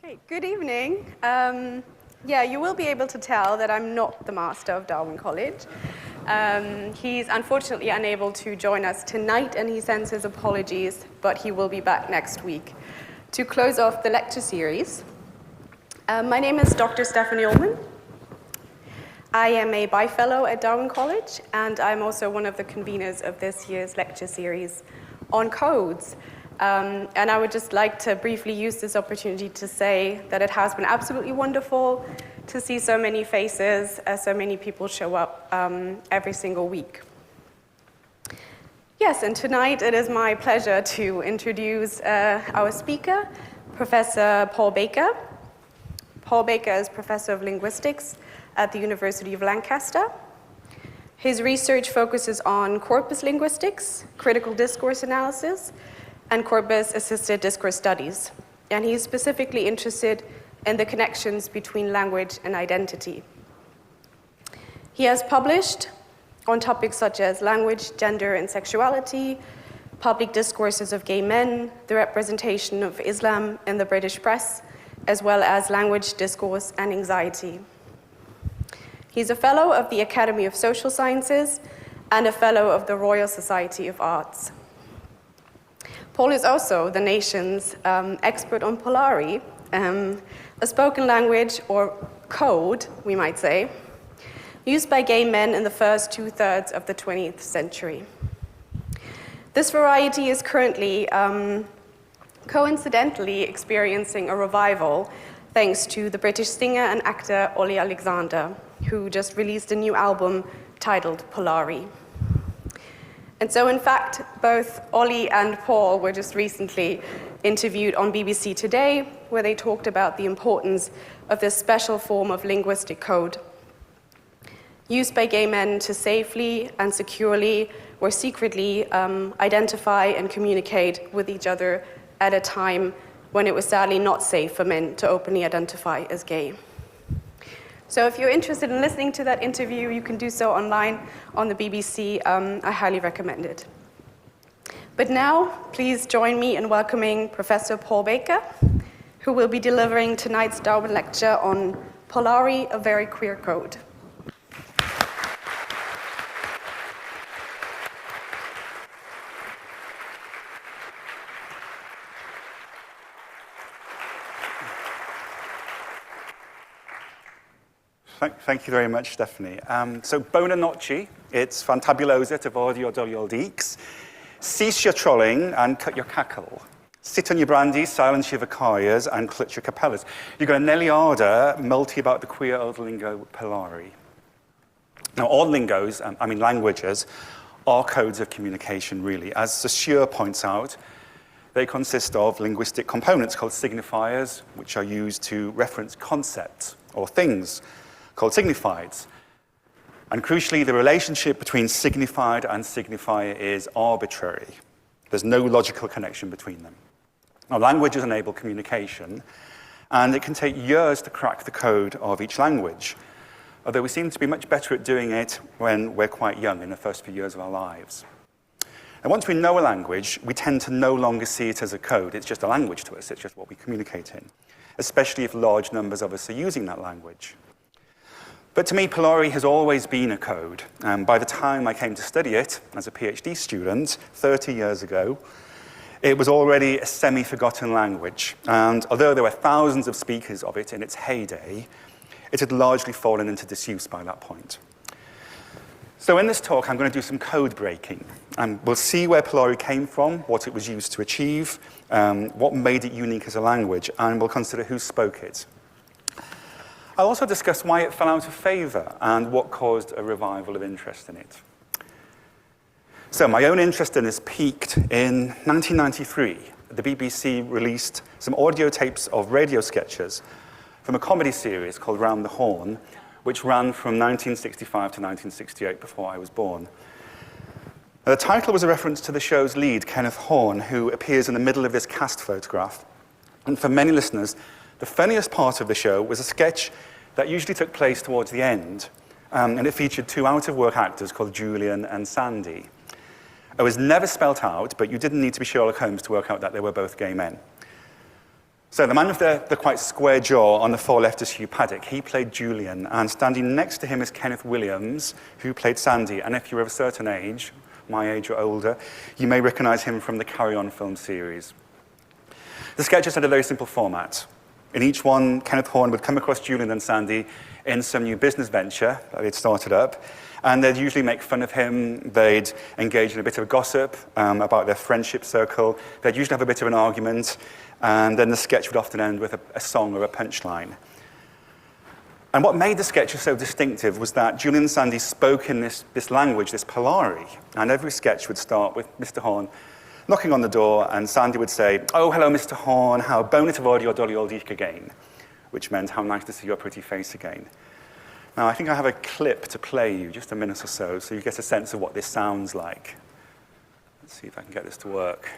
Okay, good evening. You will be able to tell that I'm not the master of Darwin College. He's unfortunately unable to join us tonight, and he sends his apologies, but he will be back next week to close off the lecture series. My name is Dr. Stefani Ullmann. I am a bi-fellow at Darwin College, and I'm also one of the conveners of this year's lecture series on codes. And I would just like to briefly use this opportunity to say that it has been absolutely wonderful to see so many faces, so many people show up every single week. Yes, and tonight it is my pleasure to introduce our speaker, Professor Paul Baker. Paul Baker is Professor of Linguistics at the University of Lancaster. His research focuses on corpus linguistics, critical discourse analysis, and corpus-assisted discourse studies. And he's specifically interested in the connections between language and identity. He has published on topics such as language, gender, and sexuality, public discourses of gay men, the representation of Islam in the British press, as well as language, discourse, and anxiety. He's a fellow of the Academy of Social Sciences and a fellow of the Royal Society of Arts. Paul is also the nation's expert on Polari, a spoken language, or code, we might say, used by gay men in the first two-thirds of the 20th century. This variety is currently coincidentally experiencing a revival thanks to the British singer and actor Ollie Alexander, who just released a new album titled Polari. And so, in fact, both Ollie and Paul were just recently interviewed on BBC Today, where they talked about the importance of this special form of linguistic code, used by gay men to safely and securely or secretly identify and communicate with each other at a time when it was sadly not safe for men to openly identify as gay. So if you're interested in listening to that interview, you can do so online on the BBC. I highly recommend it. But now, please join me in welcoming Professor Paul Baker, who will be delivering tonight's Darwin lecture on Polari, a very queer code. Thank you very much, Stephanie. So, bona noche, it's fantabulosa to vodio doliol deeks. Cease your trolling and cut your cackle. Sit on your brandy, silence your vicarias, and clutch your capellas. You've got a Nelliada multi about the queer old lingo Polari. Now, all lingos, languages, are codes of communication, really. As Saussure points out, they consist of linguistic components called signifiers, which are used to reference concepts or things, called signifieds. And crucially, the relationship between signified and signifier is arbitrary. There's no logical connection between them. Now, languages enable communication, and it can take years to crack the code of each language, although we seem to be much better at doing it when we're quite young, in the first few years of our lives. And once we know a language, we tend to no longer see it as a code. It's just a language to us. It's just what we communicate in, especially if large numbers of us are using that language. But to me, Polari has always been a code. By the time I came to study it as a PhD student 30 years ago, it was already a semi-forgotten language. And although there were thousands of speakers of it in its heyday, it had largely fallen into disuse by that point. So in this talk, I'm going to do some code breaking. And we'll see where Polari came from, what it was used to achieve, what made it unique as a language, and we'll consider who spoke it. I'll also discuss why it fell out of favor and what caused a revival of interest in it. So my own interest in this peaked in 1993. The BBC released some audio tapes of radio sketches from a comedy series called Round the Horne, which ran from 1965 to 1968, before I was born. Now, the title was a reference to the show's lead, Kenneth Horne, who appears in the middle of this cast photograph. And for many listeners, the funniest part of the show was a sketch that usually took place towards the end, and it featured two out-of-work actors called Julian and Sandy. It was never spelt out, but you didn't need to be Sherlock Holmes to work out that they were both gay men. So the man with the quite square jaw on the far left is Hugh Paddock. He played Julian, and standing next to him is Kenneth Williams, who played Sandy. And if you're of a certain age, my age or older, you may recognize him from the Carry On film series. The sketches had a very simple format. In each one, Kenneth Horne would come across Julian and Sandy in some new business venture that they'd started up, and they'd usually make fun of him. They'd engage in a bit of gossip about their friendship circle. They'd usually have a bit of an argument, and then the sketch would often end with a song or a punchline. And what made the sketches so distinctive was that Julian and Sandy spoke in this language, this Polari, and every sketch would start with Mr. Horne knocking on the door, and Sandy would say, "Oh, hello, Mr. Horne, how bona to vod your dolly old eek again," which meant, "How nice to see your pretty face again." Now, I think I have a clip to play you, just a minute or so you get a sense of what this sounds like. Let's see if I can get this to work.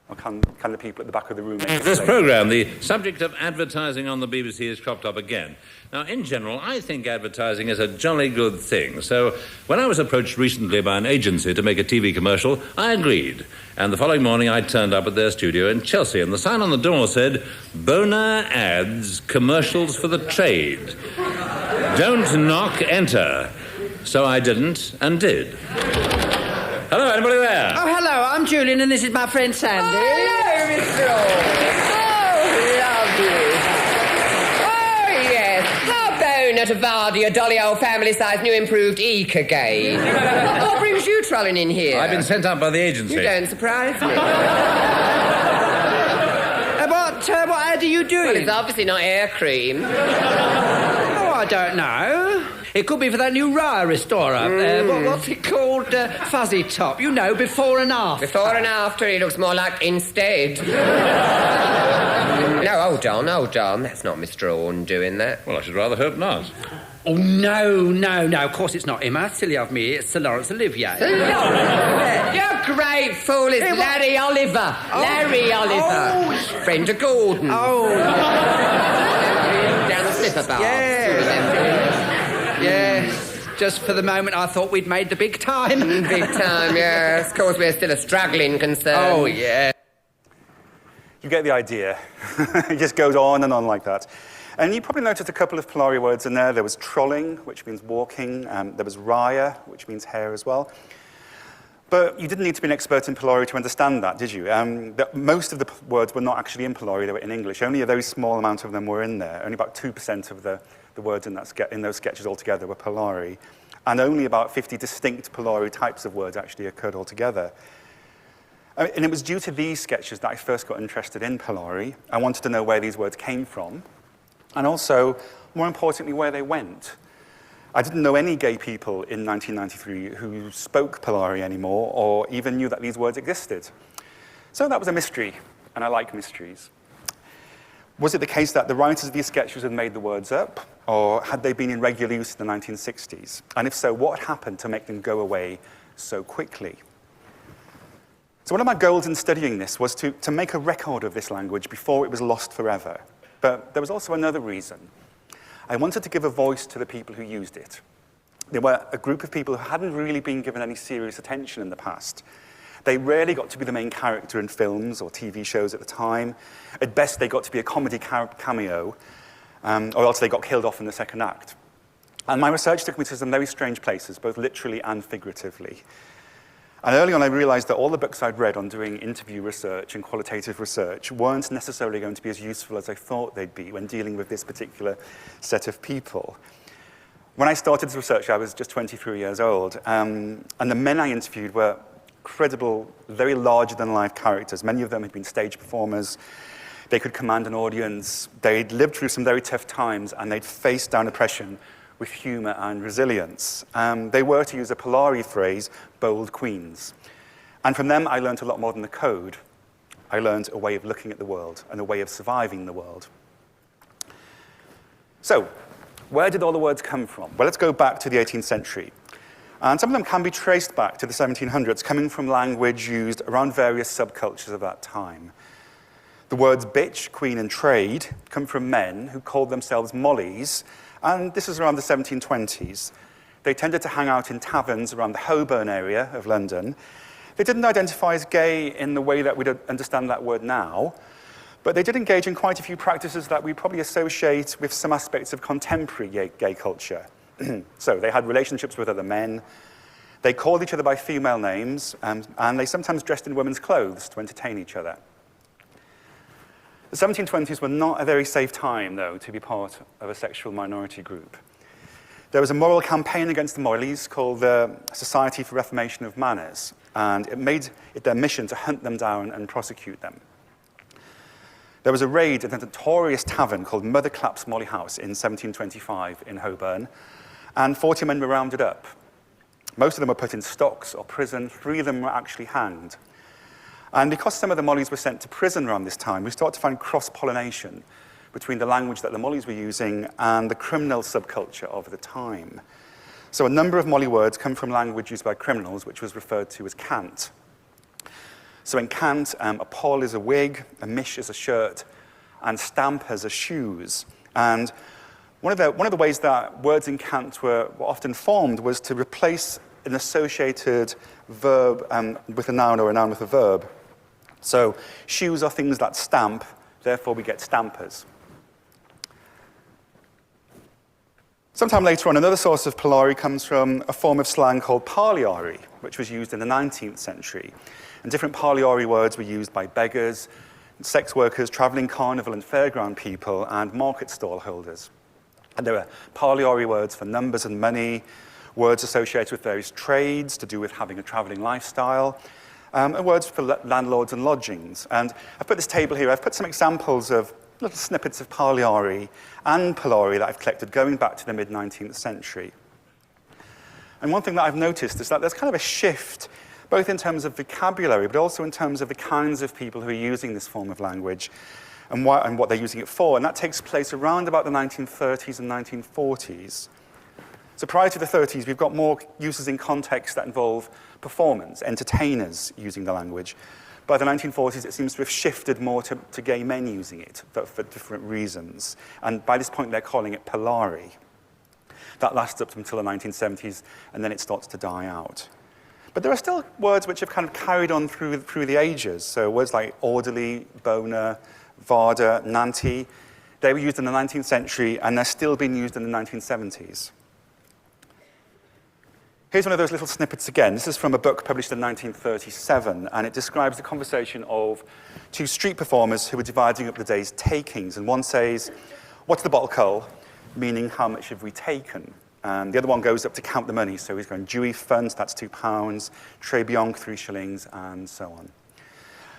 Or can the people at the back of the room make This programme, the subject of advertising on the BBC has cropped up again. Now, in general, I think advertising is a jolly good thing. So, when I was approached recently by an agency to make a TV commercial, I agreed. And the following morning, I turned up at their studio in Chelsea, and the sign on the door said, "Bona Ads, commercials for the trade. Don't knock, enter." So I didn't, and did. Hello, anybody there? Oh, hello, I'm Julian, and this is my friend Sandy. Oh, hello, Mr. Oh, lovely. Oh, yes. How bona to vod your dolly old family-sized new improved eek again. What brings you trolling in here? I've been sent out by the agency. You don't surprise me. What ad are you doing? Well, it's obviously not hair cream. Oh, I don't know. It could be for that new Raya restorer. What's it called? Fuzzy Top. You know, before and after. Before and after, he looks more like instead. No, hold on. That's not Mr. Horne doing that. Well, I should rather hope not. Oh, no. Of course it's not him. How silly of me. It's Sir Lawrence Olivier. You're great fool. It's Larry Oliver. Larry Oliver. Friend of Gordon. Down the slipper bar. Yes. Just for the moment, I thought we'd made the big time. Big time, yes. Of course, we're still a struggling concern. Oh, yeah. You get the idea. It just goes on and on like that. And you probably noticed a couple of Polari words in there. There was trolling, which means walking. There was raya, which means hair as well. But you didn't need to be an expert in Polari to understand that, did you? Most of the words were not actually in Polari, they were in English. Only a very small amount of them were in there. Only about 2% of the words in those sketches altogether were Polari. And only about 50 distinct Polari types of words actually occurred altogether. And it was due to these sketches that I first got interested in Polari. I wanted to know where these words came from, and also, more importantly, where they went. I didn't know any gay people in 1993 who spoke Polari anymore, or even knew that these words existed. So that was a mystery, and I like mysteries. Was it the case that the writers of these sketches had made the words up, or had they been in regular use in the 1960s? And if so, what happened to make them go away so quickly? So one of my goals in studying this was to make a record of this language before it was lost forever. But there was also another reason. I wanted to give a voice to the people who used it. They were a group of people who hadn't really been given any serious attention in the past. They rarely got to be the main character in films or TV shows at the time. At best, they got to be a comedy cameo, or else they got killed off in the second act. And my research took me to some very strange places, both literally and figuratively. And early on, I realized that all the books I'd read on doing interview research and qualitative research weren't necessarily going to be as useful as I thought they'd be when dealing with this particular set of people. When I started this research, I was just 23 years old, and the men I interviewed were credible, very larger-than-life characters. Many of them had been stage performers. They could command an audience. They'd lived through some very tough times, and they'd faced down oppression with humor and resilience. They were, to use a Polari phrase, bold queens. And from them, I learned a lot more than the code. I learned a way of looking at the world and a way of surviving the world. So, where did all the words come from? Well, let's go back to the 18th century. And some of them can be traced back to the 1700s, coming from language used around various subcultures of that time. The words bitch, queen, and trade come from men who called themselves mollies, and this is around the 1720s. They tended to hang out in taverns around the Holborn area of London. They didn't identify as gay in the way that we'd understand that word now, but they did engage in quite a few practices that we probably associate with some aspects of contemporary gay culture. So they had relationships with other men, they called each other by female names, and they sometimes dressed in women's clothes to entertain each other. The 1720s were not a very safe time, though, to be part of a sexual minority group. There was a moral campaign against the Morleys called the Society for Reformation of Manners, and it made it their mission to hunt them down and prosecute them. There was a raid at a notorious tavern called Mother Clapp's Molly House in 1725 in Holborn, and 40 men were rounded up. Most of them were put in stocks or prison. 3 of them were actually hanged. And because some of the Mollies were sent to prison around this time, we start to find cross-pollination between the language that the Mollies were using and the criminal subculture of the time. So a number of Molly words come from language used by criminals, which was referred to as cant. So in cant, a poll is a wig, a mish is a shirt, and stamp as a shoes. And one of the ways that words in cant were often formed was to replace an associated verb with a noun or a noun with a verb. So shoes are things that stamp, therefore we get stampers. Sometime later on, another source of Polari comes from a form of slang called parliari, which was used in the 19th century. And different parliari words were used by beggars, sex workers, traveling carnival and fairground people, and market stall holders. And there were parliari words for numbers and money, words associated with various trades to do with having a traveling lifestyle, and words for landlords and lodgings. And I've put this table here. I've put some examples of little snippets of parliari and Polari that I've collected going back to the mid-19th century. And one thing that I've noticed is that there's kind of a shift, both in terms of vocabulary, but also in terms of the kinds of people who are using this form of language and what they're using it for. And that takes place around about the 1930s and 1940s. So prior to the 30s, we've got more uses in context that involve performance, entertainers using the language. By the 1940s, it seems to have shifted more to gay men using it for different reasons. And by this point, they're calling it Polari. That lasts up until the 1970s, and then it starts to die out. But there are still words which have kind of carried on through the ages. So words like orderly, boner, varder, nanti, they were used in the 19th century, and they're still being used in the 1970s. Here's one of those little snippets again. This is from a book published in 1937, and it describes the conversation of 2 street performers who were dividing up the day's takings. And one says, "What's the bottle coal?" meaning how much have we taken? The other one goes up to count the money. So he's going, Dewey Funds, that's £2, Très Bien, 3 shillings, and so on.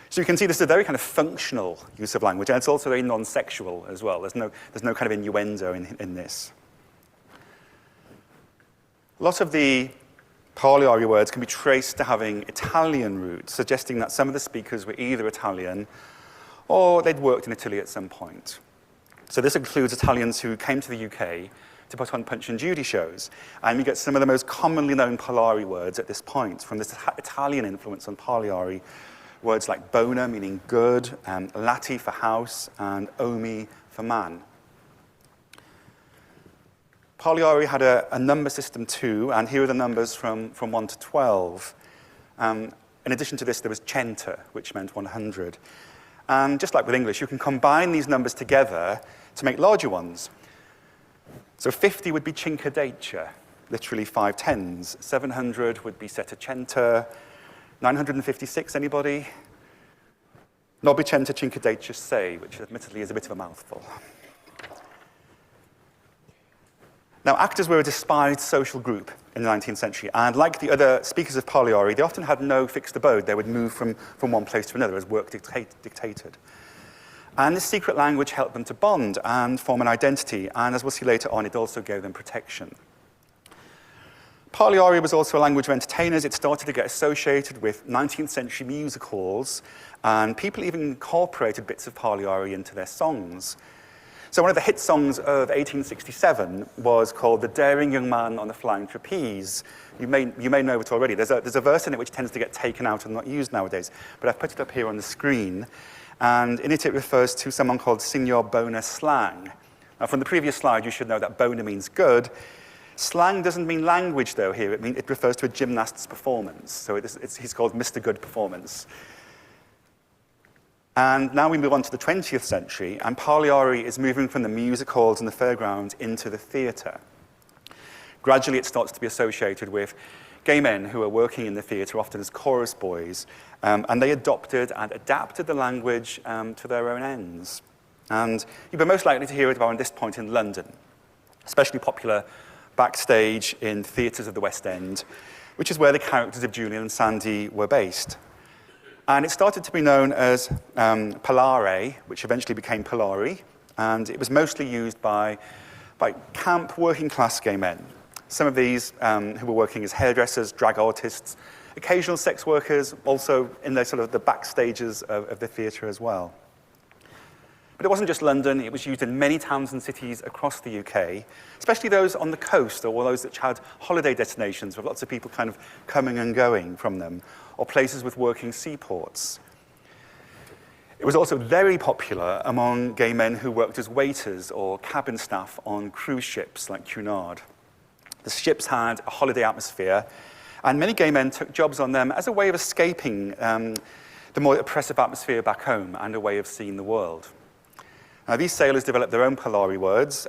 So you can see this is a very kind of functional use of language, and it's also very non-sexual as well. There's no kind of innuendo in this. Lots of the parliari words can be traced to having Italian roots, suggesting that some of the speakers were either Italian or they'd worked in Italy at some point. So this includes Italians who came to the UK to put on Punch and Judy shows. And we get some of the most commonly known Polari words at this point, from this Italian influence on parliari. Words like boner, meaning good, lati for house, and omi for man. Parliari had a number system too, and here are the numbers from 1 to 12. In addition to this, there was cento, which meant 100. And just like with English, you can combine these numbers together to make larger ones. So 50 would be cinquecento, literally 5 tens. 700 would be settecento. 956, anybody? Novecento cinquecento sei, which admittedly is a bit of a mouthful. Now, actors were a despised social group in the 19th century, and like the other speakers of parliari, they often had no fixed abode. They would move from one place to another as work dictated. And this secret language helped them to bond and form an identity, and as we'll see later on, it also gave them protection. Parliari was also a language of entertainers. It started to get associated with 19th century music halls, and people even incorporated bits of parliari into their songs. So one of the hit songs of 1867 was called The Daring Young Man on the Flying Trapeze. You may know it already. There's a verse in it which tends to get taken out and not used nowadays, but I've put it up here on the screen. And in it, it refers to someone called Signor Boner Slang. Now, from the previous slide, you should know that boner means good. Slang doesn't mean language, though, here. It refers to a gymnast's performance. So he's called Mr. Good Performance. And now we move on to the 20th century, and Polari is moving from the music halls and the fairgrounds into the theatre. Gradually, it starts to be associated with gay men who are working in the theatre, often as chorus boys, and they adopted and adapted the language to their own ends. And you'll be most likely to hear it about this point in London, especially popular backstage in theatres of the West End, which is where the characters of Julian and Sandy were based. And it started to be known as Polari, which eventually became Polari, and it was mostly used by camp working-class gay men. Some of these who were working as hairdressers, drag artists, occasional sex workers, also in the sort of the backstages of the theatre as well. But it wasn't just London, it was used in many towns and cities across the UK, especially those on the coast or those that had holiday destinations with lots of people kind of coming and going from them, or places with working seaports. It was also very popular among gay men who worked as waiters or cabin staff on cruise ships like Cunard. The ships had a holiday atmosphere, and many gay men took jobs on them as a way of escaping the more oppressive atmosphere back home and a way of seeing the world. These sailors developed their own Polari words,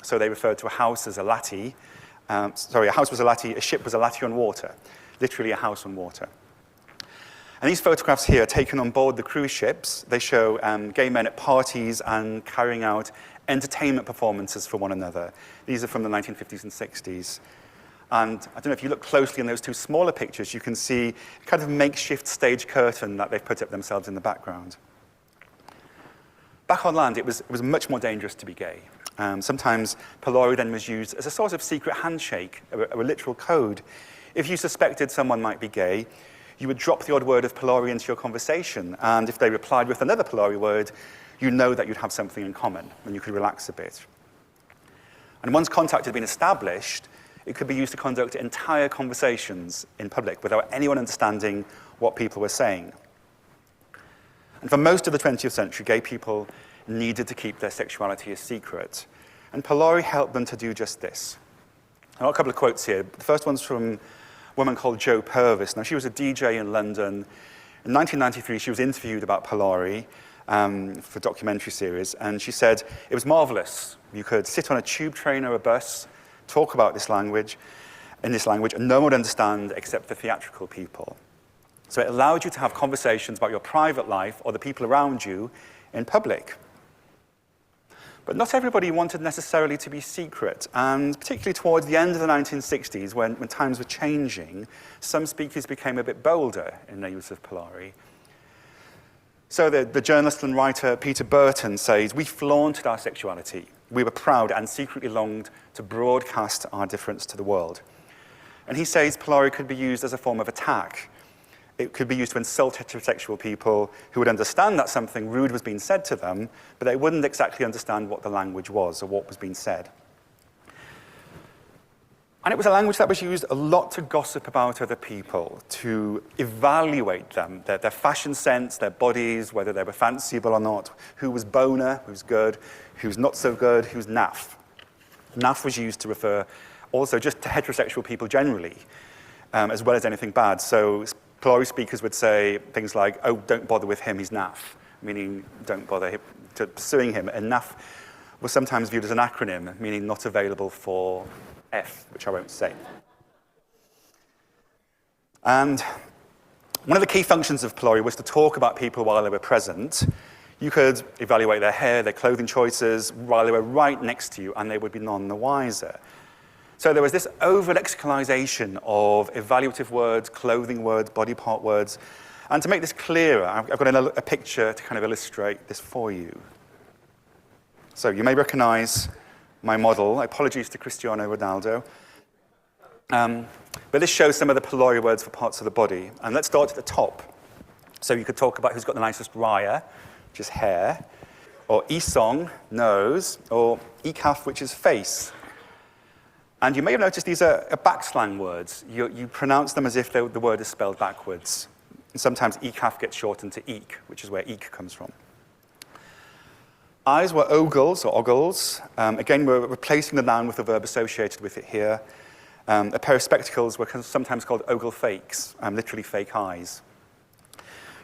so they referred to a house as a latty. A house was a latty, a ship was a latty on water, literally a house on water. And these photographs here are taken on board the cruise ships. They show gay men at parties and carrying out entertainment performances for one another. These are from the 1950s and 60s. And I don't know if you look closely in those two smaller pictures, you can see a kind of makeshift stage curtain that they've put up themselves in the background. Back on land, it was much more dangerous to be gay. Sometimes Polari then was used as a sort of secret handshake, a literal code. If you suspected someone might be gay, you would drop the odd word of Polari into your conversation, and if they replied with another Polari word, you know that you'd have something in common, and you could relax a bit. And once contact had been established, it could be used to conduct entire conversations in public without anyone understanding what people were saying. And for most of the 20th century, gay people needed to keep their sexuality a secret, and Polari helped them to do just this. I've got a couple of quotes here. The first one's from a woman called Jo Purvis. Now, she was a DJ in London. In 1993, she was interviewed about Polari for a documentary series, and she said, "It was marvelous. You could sit on a tube train or a bus, talk about this language, and no one would understand except the theatrical people. So it allowed you to have conversations about your private life or the people around you in public." But not everybody wanted necessarily to be secret, and particularly towards the end of the 1960s, when times were changing, some speakers became a bit bolder in their use of Polari. So the journalist and writer Peter Burton says, "We flaunted our sexuality. We were proud and secretly longed to broadcast our difference to the world." And he says Polari could be used as a form of attack. It could be used to insult heterosexual people who would understand that something rude was being said to them, but they wouldn't exactly understand what the language was or what was being said. And it was a language that was used a lot to gossip about other people, to evaluate them, their fashion sense, their bodies, whether they were fanciable or not, who was boner, who's good, who's not so good, who's naff. Naff was used to refer also just to heterosexual people generally, as well as anything bad. So Polari speakers would say things like, "Oh, don't bother with him, he's naff," meaning don't bother pursuing him. And naff was sometimes viewed as an acronym, meaning not available for F, which I won't say. And one of the key functions of Polari was to talk about people while they were present. You could evaluate their hair, their clothing choices, while they were right next to you, and they would be none the wiser. So there was this over-lexicalization of evaluative words, clothing words, body part words. And to make this clearer, I've got a picture to kind of illustrate this for you. So you may recognize my model. Apologies to Cristiano Ronaldo. But this shows some of the Polari words for parts of the body. And let's start at the top. So you could talk about who's got the nicest raya, which is hair, or isong, nose, or ikaf, which is face. And you may have noticed these are backslang words. You pronounce them as if the word is spelled backwards. And sometimes ikaf gets shortened to eek, which is where eek comes from. Eyes were ogles or ogles. Again, we're replacing the noun with the verb associated with it here. A pair of spectacles were sometimes called ogle fakes, literally fake eyes.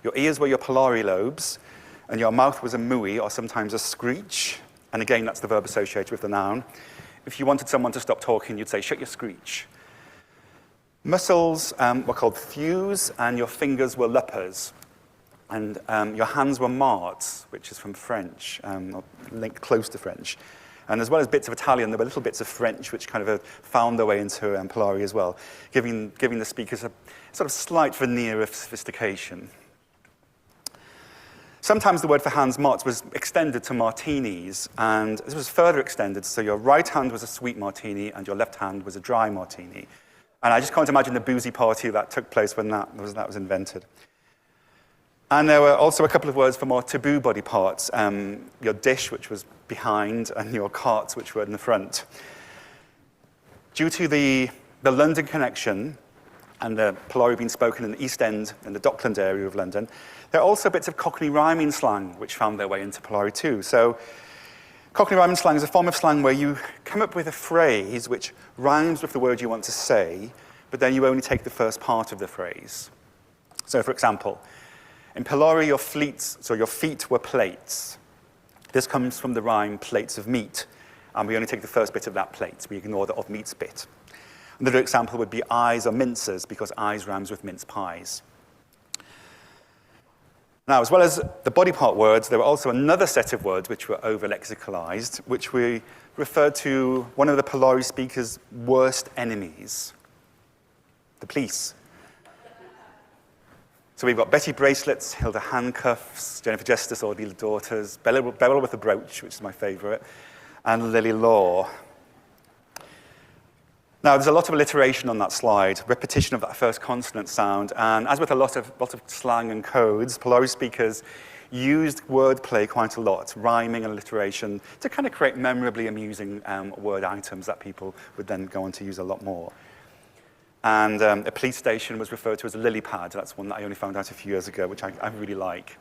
Your ears were your Polari lobes, and your mouth was a mooey or sometimes a screech. And again, that's the verb associated with the noun. If you wanted someone to stop talking, you'd say, shut your screech. Muscles were called thews, and your fingers were luppers. And your hands were marts, which is from French, linked close to French. And as well as bits of Italian, there were little bits of French which kind of found their way into Polari as well, giving the speakers a sort of slight veneer of sophistication. Sometimes the word for hands, marts, was extended to martinis, and this was further extended, so your right hand was a sweet martini and your left hand was a dry martini. And I just can't imagine the boozy party that took place when that was invented. And there were also a couple of words for more taboo body parts, your dish, which was behind, and your carts, which were in the front. Due to the London connection and the Polari being spoken in the East End and the Dockland area of London, there are also bits of Cockney rhyming slang which found their way into Polari too. So Cockney rhyming slang is a form of slang where you come up with a phrase which rhymes with the word you want to say, but then you only take the first part of the phrase. So for example, in Polari, your feet were plates. This comes from the rhyme plates of meat, and we only take the first bit of that plate. We ignore the of meats bit. Another example would be eyes or mincers, because eyes rhymes with mince pies. Now, as well as the body part words, there were also another set of words which were over-lexicalized, which we referred to one of the Polari speakers' worst enemies, the police. So we've got Betty Bracelets, Hilda Handcuffs, Jennifer Justice, Ordeal Daughters, Beryl with a Brooch, which is my favorite, and Lily Law. Now, there's a lot of alliteration on that slide, repetition of that first consonant sound, and as with a lot of slang and codes, Polari speakers used wordplay quite a lot, rhyming and alliteration, to kind of create memorably amusing word items that people would then go on to use a lot more. And a police station was referred to as a lily pad. That's one that I only found out a few years ago, which I really like.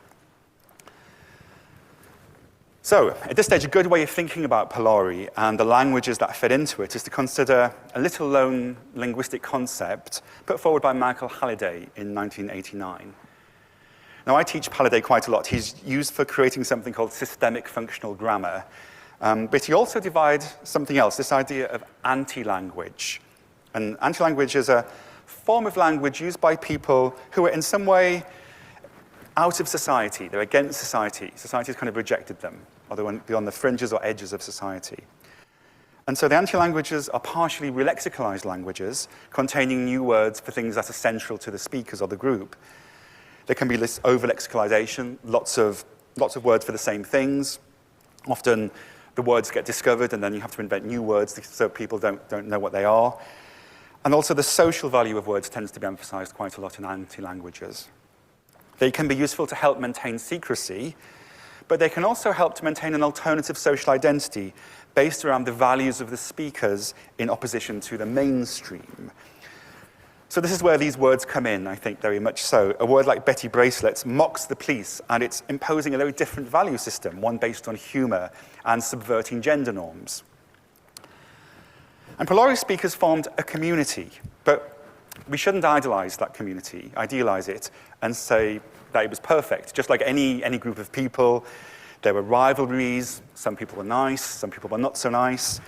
So, at this stage, a good way of thinking about Polari and the languages that fit into it is to consider a little-known linguistic concept put forward by Michael Halliday in 1989. Now, I teach Halliday quite a lot. He's used for creating something called systemic functional grammar. But he also divides something else, this idea of anti-language. And anti-language is a form of language used by people who are in some way out of society. They're against society. Society has kind of rejected them, or they're on the fringes or edges of society. And so the anti-languages are partially relexicalized languages containing new words for things that are central to the speakers or the group. There can be this over-lexicalization, lots of words for the same things. Often the words get discovered and then you have to invent new words so people don't know what they are. And also the social value of words tends to be emphasized quite a lot in anti-languages. They can be useful to help maintain secrecy, but they can also help to maintain an alternative social identity based around the values of the speakers in opposition to the mainstream. So this is where these words come in, I think, very much so. A word like Betty Bracelets mocks the police, and it's imposing a very different value system, one based on humor and subverting gender norms. And Polari speakers formed a community, but we shouldn't idealize that community, idealize it, and say that it was perfect. Just like any group of people, there were rivalries. Some people were nice, some people were not so nice.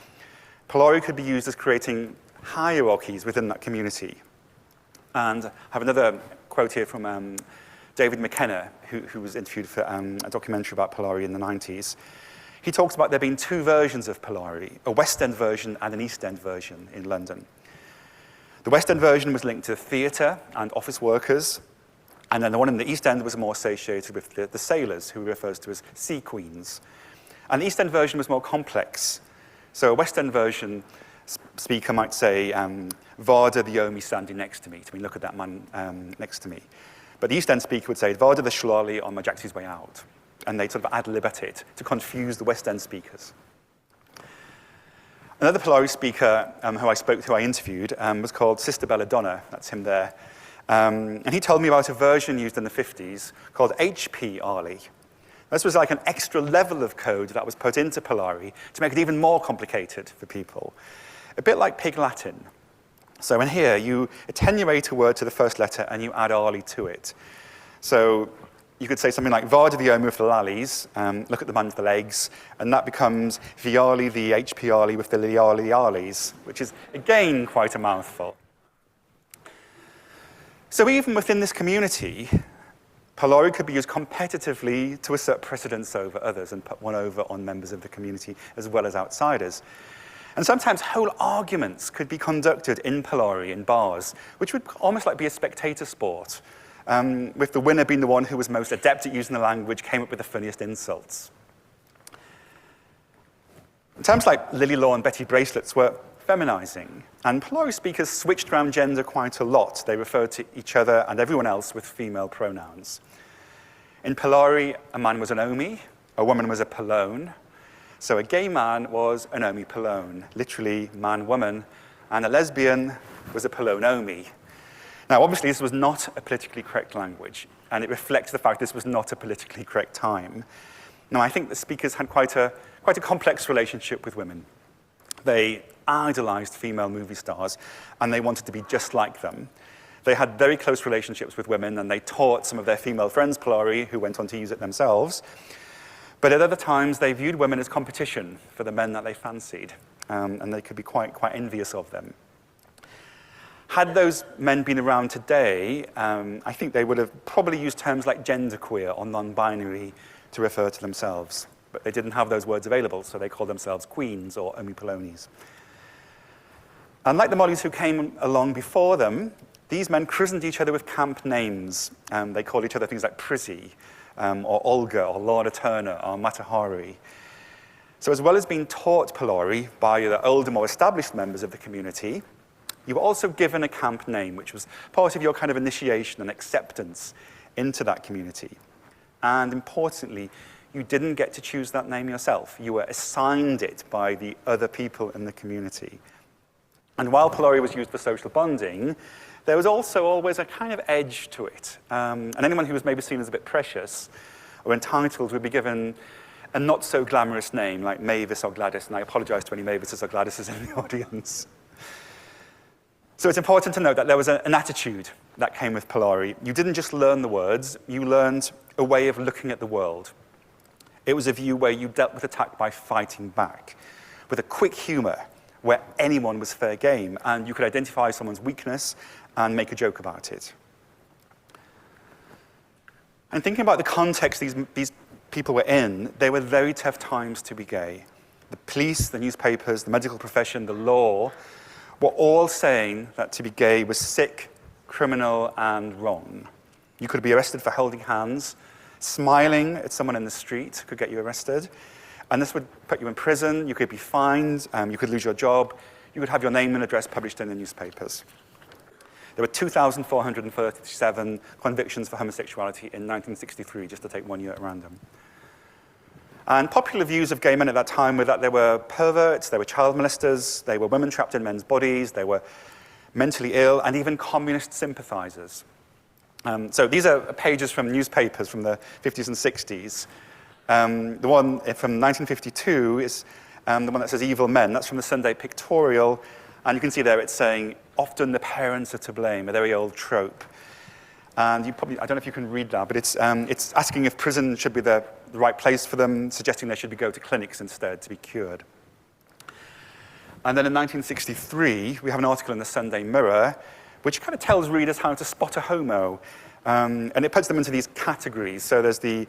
Polari could be used as creating hierarchies within that community. And I have another quote here from David McKenna, who was interviewed for a documentary about Polari in the 90s. He talks about there being two versions of Polari, a West End version and an East End version in London. The West End version was linked to theatre and office workers, and then the one in the East End was more associated with the sailors, who he refers to as sea queens. And the East End version was more complex. So a West End version speaker might say, Varda the Omi standing next to me. I mean, look at that man next to me. But the East End speaker would say, Varda the Shlali on Majakti's way out. And they'd sort of ad-lib at it to confuse the West End speakers. Another Polari speaker who I interviewed was called Sister Belladonna. That's him there. And he told me about a version used in the 50s called HP Ali. This was like an extra level of code that was put into Polari to make it even more complicated for people. A bit like Pig Latin. So in here, you attenuate a word to the first letter and you add ali to it. So you could say something like Varda the omi with the lallies, look at the man with the legs, and that becomes Viali the HPali with the liali the arlies, which is, again, quite a mouthful. So even within this community, Polari could be used competitively to assert precedence over others and put one over on members of the community as well as outsiders. And sometimes whole arguments could be conducted in Polari in bars, which would almost like be a spectator sport, with the winner being the one who was most adept at using the language, came up with the funniest insults. Terms like Lily Law and Betty Bracelets were feminizing, and Polari speakers switched around gender quite a lot. They referred to each other and everyone else with female pronouns. In Polari, a man was an omi, a woman was a polone, so a gay man was an omi polone, literally man-woman, and a lesbian was a polone omi. Now, obviously, this was not a politically correct language, and it reflects the fact this was not a politically correct time. Now, I think the speakers had quite a complex relationship with women. They idolized female movie stars, and they wanted to be just like them. They had very close relationships with women, and they taught some of their female friends Polari, who went on to use it themselves. But at other times, they viewed women as competition for the men that they fancied, and they could be quite envious of them. Had those men been around today, I think they would have probably used terms like genderqueer or non-binary to refer to themselves. But they didn't have those words available, so they called themselves queens or omipolones. Unlike the Mollys who came along before them, these men christened each other with camp names. They called each other things like Prissy, or Olga, or Lorna Turner, or Matahari. So as well as being taught Polari by the older, more established members of the community, you were also given a camp name, which was part of your kind of initiation and acceptance into that community. And importantly, you didn't get to choose that name yourself. You were assigned it by the other people in the community. And while Polari was used for social bonding, there was also always a kind of edge to it. And anyone who was maybe seen as a bit precious or entitled would be given a not-so-glamorous name, like Mavis or Gladys, and I apologize to any Mavises or Gladyses in the audience. So it's important to note that there was an attitude that came with Polari. You didn't just learn the words, you learned a way of looking at the world. It was a view where you dealt with attack by fighting back, with a quick humor where anyone was fair game, and you could identify someone's weakness and make a joke about it. And thinking about the context these people were in, they were very tough times to be gay. The police, the newspapers, the medical profession, the law were all saying that to be gay was sick, criminal, and wrong. You could be arrested for holding hands. Smiling at someone in the street could get you arrested. And this would put you in prison. You could be fined. You could lose your job. You could have your name and address published in the newspapers. There were 2,437 convictions for homosexuality in 1963, just to take 1 year at random. And popular views of gay men at that time were that they were perverts, they were child molesters, they were women trapped in men's bodies, they were mentally ill, and even communist sympathizers. So these are pages from newspapers from the 50s and 60s. The one from 1952 is the one that says evil men. That's from the Sunday Pictorial. And you can see there it's saying, often the parents are to blame, a very old trope. And you probably, I don't know if you can read that, but it's asking if prison should be the right place for them, suggesting they should go to clinics instead to be cured. And then in 1963, we have an article in the Sunday Mirror, which kind of tells readers how to spot a homo. And it puts them into these categories. So there's the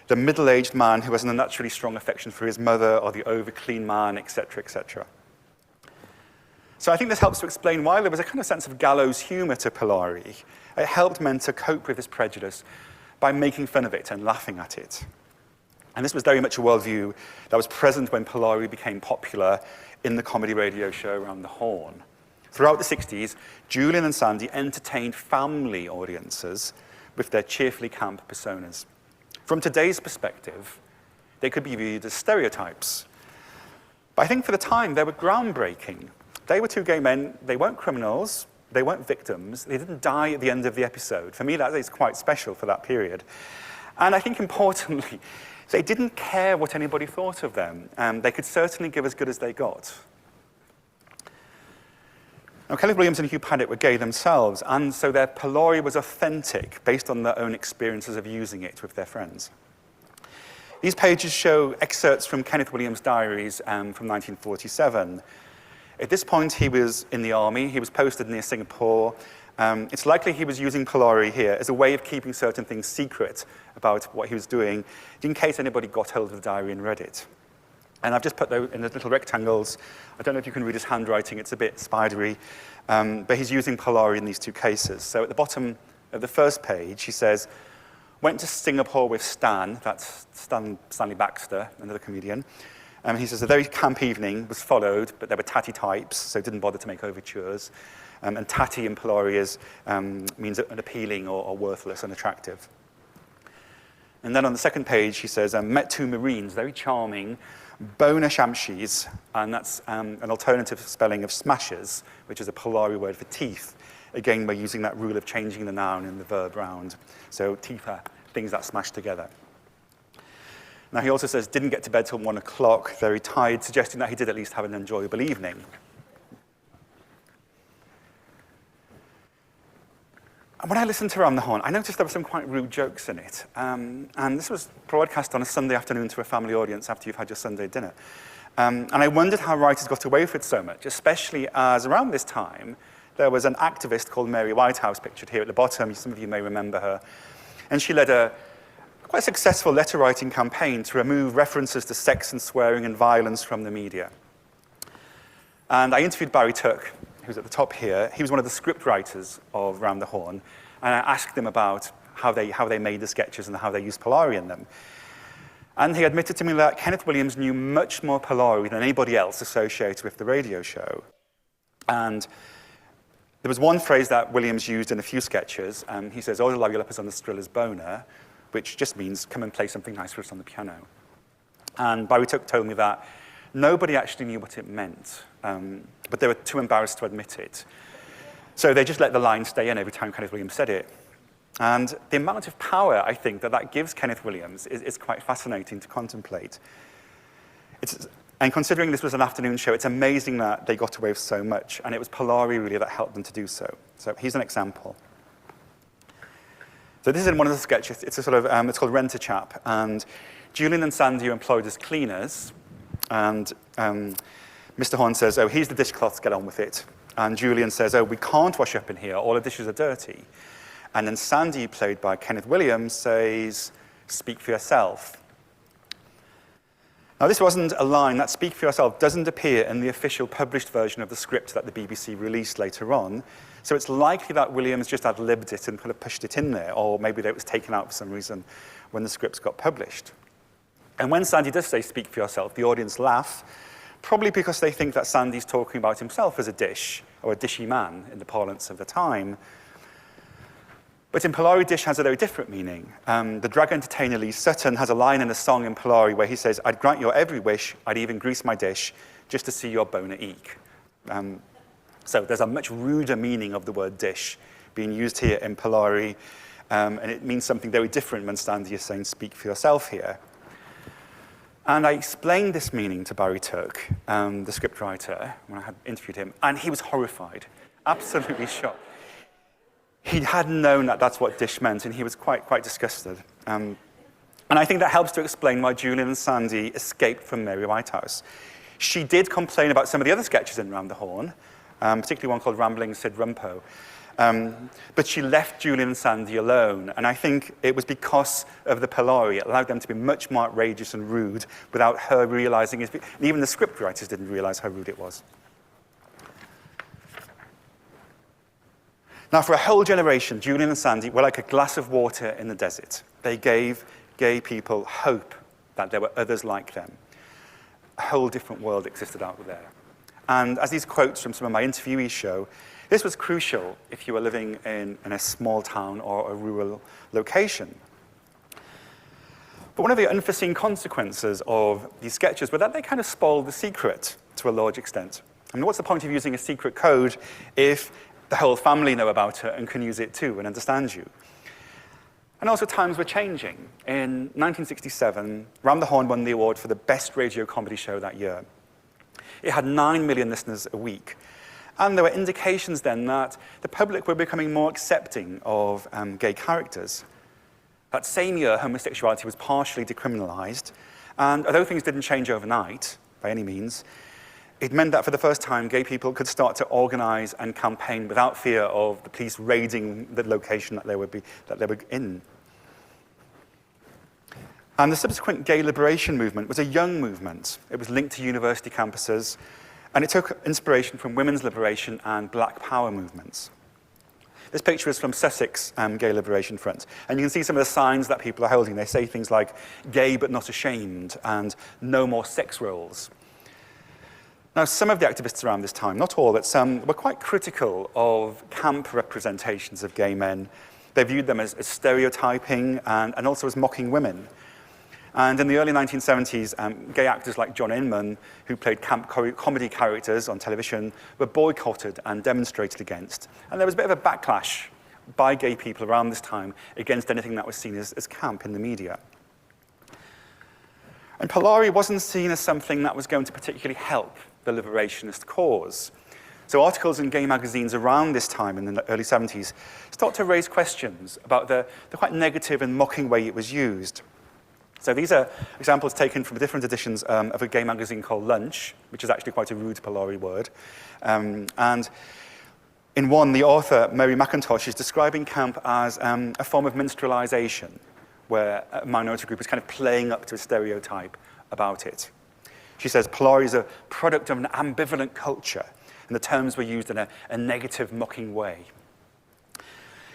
middle-aged man who has an unnaturally strong affection for his mother, or the over-clean man, etc., etc. So I think this helps to explain why there was a kind of sense of gallows humor to Polari. It helped men to cope with this prejudice by making fun of it and laughing at it. And this was very much a worldview that was present when Polari became popular in the comedy radio show Round the Horne. Throughout the 60s, Julian and Sandy entertained family audiences with their cheerfully camp personas. From today's perspective, they could be viewed as stereotypes. But I think for the time, they were groundbreaking. They were two gay men. They weren't criminals. They weren't victims. They didn't die at the end of the episode. For me, that is quite special for that period. And I think importantly, So they didn't care what anybody thought of them. They could certainly give as good as they got. Now, Kenneth Williams and Hugh Paddick were gay themselves, and so their Polari was authentic, based on their own experiences of using it with their friends. These pages show excerpts from Kenneth Williams' diaries from 1947. At this point, he was in the army. He was posted near Singapore. It's likely he was using Polari here as a way of keeping certain things secret about what he was doing, in case anybody got hold of the diary and read it. And I've just put those in the little rectangles. I don't know if you can read his handwriting. It's a bit spidery. But he's using Polari in these two cases. So at the bottom of the first page, he says, went to Singapore with Stan. That's Stanley Baxter, another comedian. He says, a very camp evening was followed, but there were tatty types, so didn't bother to make overtures. And tatty in Polari means unappealing or worthless, unattractive. And then on the second page, he says, met two Marines, very charming, Boner Shamshis, and that's an alternative spelling of smashers, which is a Polari word for teeth. Again, we're using that rule of changing the noun and the verb round. So teeth are things that smash together. Now, he also says, didn't get to bed till 1 o'clock, very tired, suggesting that he did at least have an enjoyable evening. And when I listened to Round the Horne, I noticed there were some quite rude jokes in it. And this was broadcast on a Sunday afternoon to a family audience after you've had your Sunday dinner. And I wondered how writers got away with it so much, especially as around this time, there was an activist called Mary Whitehouse, pictured here at the bottom. Some of you may remember her. And she led a quite successful letter-writing campaign to remove references to sex and swearing and violence from the media. And I interviewed Barry Tuck, who's at the top here. He was one of the script writers of Round the Horne, and I asked him about how they made the sketches and how they used Polari in them. And he admitted to me that Kenneth Williams knew much more Polari than anybody else associated with the radio show. And there was one phrase that Williams used in a few sketches. He says, "Oh, love your lepers on the Striller's boner," which just means, come and play something nice for us on the piano. And Barry Tuck told me that nobody actually knew what it meant, but they were too embarrassed to admit it. So they just let the line stay in every time Kenneth Williams said it. And the amount of power, I think, that gives Kenneth Williams is quite fascinating to contemplate. And considering this was an afternoon show, it's amazing that they got away with so much, and it was Polari really that helped them to do so. So here's an example. So this is in one of the sketches. It's a sort of, it's called Rent-A-Chap, and Julian and Sandy are employed as cleaners, and Mr. Horne says, "Oh, here's the dishcloths, get on with it." And Julian says, "Oh, we can't wash up in here, all the dishes are dirty." And then Sandy, played by Kenneth Williams, says, "Speak for yourself." Now, this wasn't a line. That "speak for yourself" doesn't appear in the official published version of the script that the BBC released later on. So it's likely that Williams just ad-libbed it and kind of pushed it in there, or maybe that it was taken out for some reason when the scripts got published. And when Sandy does say "speak for yourself," the audience laugh, probably because they think that Sandy's talking about himself as a dish, or a dishy man in the parlance of the time. But in Polari, dish has a very different meaning. The drag entertainer Lee Sutton has a line in a song in Polari where he says, "I'd grant your every wish, I'd even grease my dish, just to see your boner eek." So there's a much ruder meaning of the word dish being used here in Polari, and it means something very different when Sandy is saying "speak for yourself" here. And I explained this meaning to Barry Tuck, the scriptwriter, when I had interviewed him, and he was horrified, absolutely shocked. He hadn't known that that's what dish meant, and he was quite disgusted. And I think that helps to explain why Julian and Sandy escaped from Mary Whitehouse. She did complain about some of the other sketches in Round the Horne, particularly one called Rambling Sid Rumpo. But she left Julian and Sandy alone, and I think it was because of the Polari. It allowed them to be much more outrageous and rude without her realizing it. And even the scriptwriters didn't realize how rude it was. Now, for a whole generation, Julian and Sandy were like a glass of water in the desert. They gave gay people hope that there were others like them. A whole different world existed out there. And as these quotes from some of my interviewees show, this was crucial if you were living in a small town or a rural location. But one of the unforeseen consequences of these sketches were that they kind of spoiled the secret to a large extent. I mean, what's the point of using a secret code if the whole family know about it and can use it too and understand you? And also times were changing. In 1967, Round the Horne won the award for the best radio comedy show that year. It had 9 million listeners a week. And there were indications then that the public were becoming more accepting of gay characters. That same year, homosexuality was partially decriminalized. And although things didn't change overnight, by any means, it meant that for the first time, gay people could start to organize and campaign without fear of the police raiding the location that they were in. And the subsequent gay liberation movement was a young movement. It was linked to university campuses, and it took inspiration from women's liberation and Black Power movements. This picture is from Sussex Gay Liberation Front, and you can see some of the signs that people are holding. They say things like, gay but not ashamed, and no more sex roles. Now, some of the activists around this time, not all, but some, were quite critical of camp representations of gay men. They viewed them as stereotyping and also as mocking women. And in the early 1970s, gay actors like John Ullmann, who played camp comedy characters on television, were boycotted and demonstrated against. And there was a bit of a backlash by gay people around this time against anything that was seen as camp in the media. And Polari wasn't seen as something that was going to particularly help the liberationist cause. So articles in gay magazines around this time, in the early 70s, start to raise questions about the quite negative and mocking way it was used. So these are examples taken from different editions of a gay magazine called Lunch, which is actually quite a rude Polari word. And in one, the author, Mary McIntosh, is describing camp as a form of minstrelization, where a minority group is kind of playing up to a stereotype about it. She says, Polari is a product of an ambivalent culture, and the terms were used in a negative, mocking way.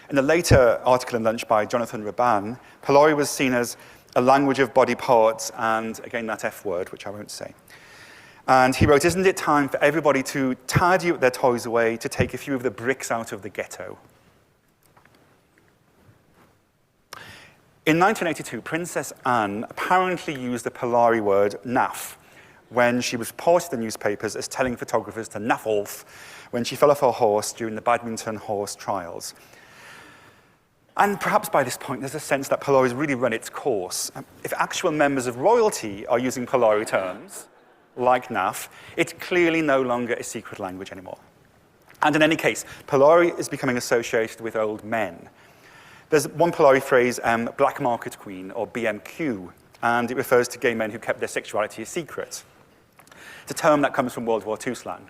In a later article in Lunch by Jonathan Raban, Polari was seen as a language of body parts, and again, that F word, which I won't say. And he wrote, isn't it time for everybody to tidy up their toys away, to take a few of the bricks out of the ghetto? In 1982, Princess Anne apparently used the Polari word naff when she was reported in the newspapers as telling photographers to naff off when she fell off her horse during the badminton horse trials. And perhaps by this point, there's a sense that Polari has really run its course. If actual members of royalty are using Polari terms, like naff, it's clearly no longer a secret language anymore. And in any case, Polari is becoming associated with old men. There's one Polari phrase, black market queen, or BMQ, and it refers to gay men who kept their sexuality a secret. It's a term that comes from World War II slang.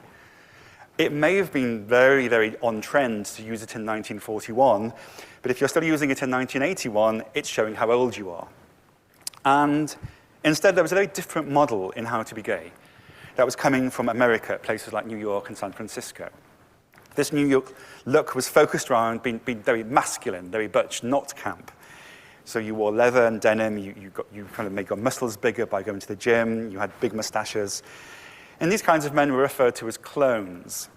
It may have been very, very on trend to use it in 1941, but if you're still using it in 1981, it's showing how old you are. And instead, there was a very different model in how to be gay that was coming from America, places like New York and San Francisco. This New York look was focused around being very masculine, very butch, not camp. So you wore leather and denim, you kind of made your muscles bigger by going to the gym, you had big mustaches. And these kinds of men were referred to as clones.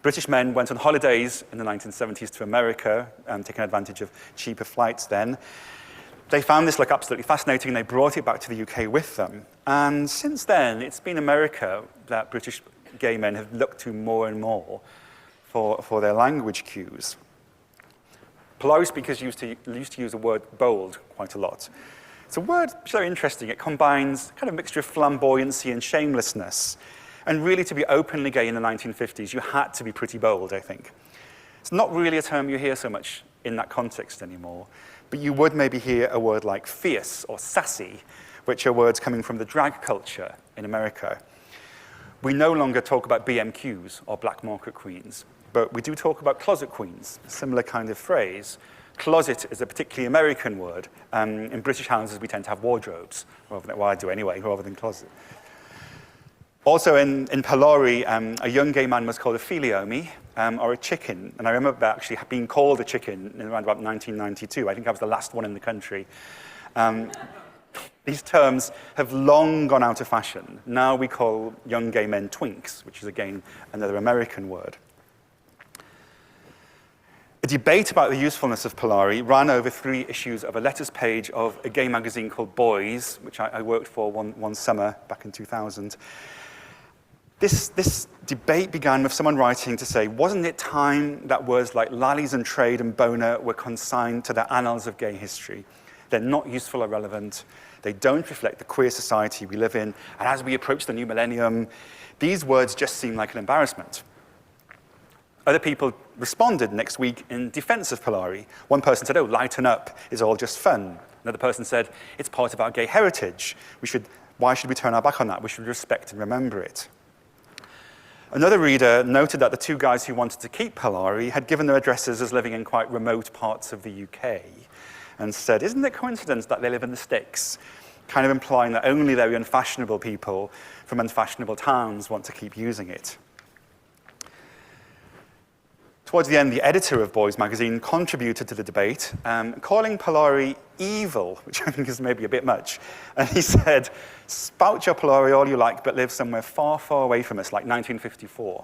British men went on holidays in the 1970s to America, taking advantage of cheaper flights then. They found this look absolutely fascinating, and they brought it back to the UK with them. And since then, it's been America that British gay men have looked to more and more for their language cues. Polari speakers used to use the word bold quite a lot. It's a word which is very interesting. It combines kind of a mixture of flamboyancy and shamelessness. And really, to be openly gay in the 1950s, you had to be pretty bold, I think. It's not really a term you hear so much in that context anymore, but you would maybe hear a word like fierce or sassy, which are words coming from the drag culture in America. We no longer talk about BMQs or black market queens, but we do talk about closet queens, a similar kind of phrase. Closet is a particularly American word. In British houses, we tend to have wardrobes, well, I do anyway, rather than closet. Also in Polari, a young gay man was called a filiomi, or a chicken. And I remember actually being called a chicken in around about 1992. I think I was the last one in the country. These terms have long gone out of fashion. Now we call young gay men twinks, which is, again, another American word. A debate about the usefulness of Polari ran over 3 issues of a letters page of a gay magazine called Boys, which I worked for one summer back in 2000. This debate began with someone writing to say, wasn't it time that words like lallies and trade and boner were consigned to the annals of gay history? They're not useful or relevant. They don't reflect the queer society we live in. And as we approach the new millennium, these words just seem like an embarrassment. Other people responded next week in defense of Polari. One person said, oh, lighten up, it's all just fun. Another person said, it's part of our gay heritage. Why should we turn our back on that? We should respect and remember it. Another reader noted that the two guys who wanted to keep Polari had given their addresses as living in quite remote parts of the UK and said, isn't it coincidence that they live in the sticks? Kind of implying that only very unfashionable people from unfashionable towns want to keep using it. Towards the end, the editor of Boys magazine contributed to the debate, calling Polari evil, which I think is maybe a bit much. And he said, spout your Polari all you like, but live somewhere far, far away from us, like 1954.